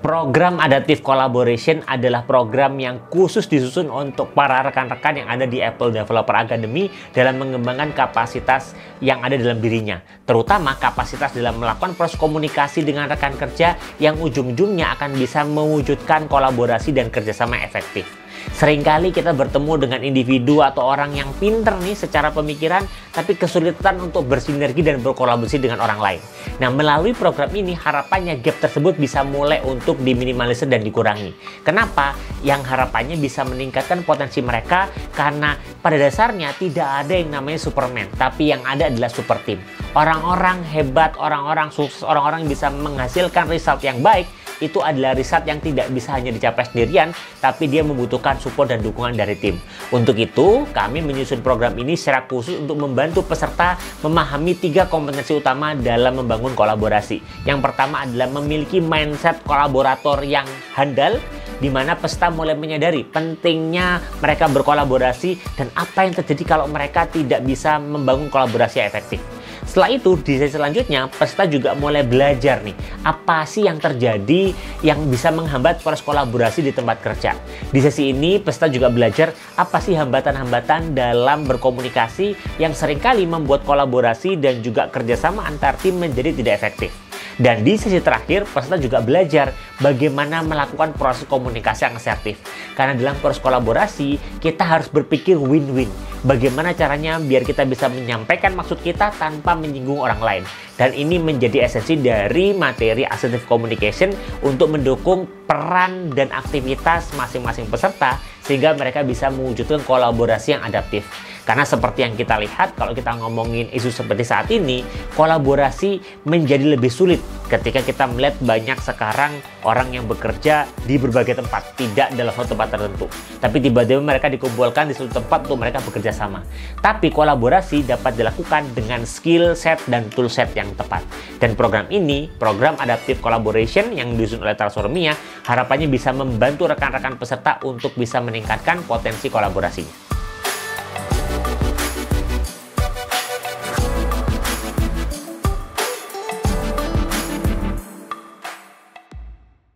Program Adaptive Collaboration adalah program yang khusus disusun untuk para rekan-rekan yang ada di Apple Developer Academy dalam mengembangkan kapasitas yang ada dalam dirinya, terutama kapasitas dalam melakukan proses komunikasi dengan rekan kerja yang ujung-ujungnya akan bisa mewujudkan kolaborasi dan kerjasama efektif. Seringkali kita bertemu dengan individu atau orang yang pinter nih secara pemikiran, tapi kesulitan untuk bersinergi dan berkolaborasi dengan orang lain. Nah, melalui program ini harapannya gap tersebut bisa mulai untuk diminimalisir dan dikurangi. Kenapa? Yang harapannya bisa meningkatkan potensi mereka karena pada dasarnya tidak ada yang namanya Superman, tapi yang ada adalah super team. Orang-orang hebat, orang-orang sukses, orang-orang yang bisa menghasilkan result yang baik, itu adalah riset yang tidak bisa hanya dicapai sendirian, tapi dia membutuhkan support dan dukungan dari tim. Untuk itu, kami menyusun program ini secara khusus untuk membantu peserta memahami 3 kompetensi utama dalam membangun kolaborasi. Yang pertama adalah memiliki mindset kolaborator yang handal, di mana peserta mulai menyadari pentingnya mereka berkolaborasi dan apa yang terjadi kalau mereka tidak bisa membangun kolaborasi yang efektif. Setelah itu, di sesi selanjutnya, peserta juga mulai belajar nih, apa sih yang terjadi yang bisa menghambat proses kolaborasi di tempat kerja. Di sesi ini, peserta juga belajar apa sih hambatan-hambatan dalam berkomunikasi yang seringkali membuat kolaborasi dan juga kerjasama antar tim menjadi tidak efektif. Dan di sesi terakhir, peserta juga belajar bagaimana melakukan proses komunikasi yang asertif. Karena dalam proses kolaborasi, kita harus berpikir win-win. Bagaimana caranya biar kita bisa menyampaikan maksud kita tanpa menyinggung orang lain. Dan ini menjadi esensi dari materi Assertive Communication untuk mendukung peran dan aktivitas masing-masing peserta sehingga mereka bisa mewujudkan kolaborasi yang adaptif. Karena seperti yang kita lihat, kalau kita ngomongin isu seperti saat ini, kolaborasi menjadi lebih sulit ketika kita melihat banyak sekarang orang yang bekerja di berbagai tempat, tidak dalam satu tempat tertentu. Tapi tiba-tiba mereka dikumpulkan di suatu tempat untuk mereka bekerja sama. Tapi kolaborasi dapat dilakukan dengan skill set dan tool set yang tepat. Dan program ini, program Adaptive Collaboration yang disusun oleh Transformia, harapannya bisa membantu rekan-rekan peserta untuk bisa meningkatkan potensi kolaborasinya.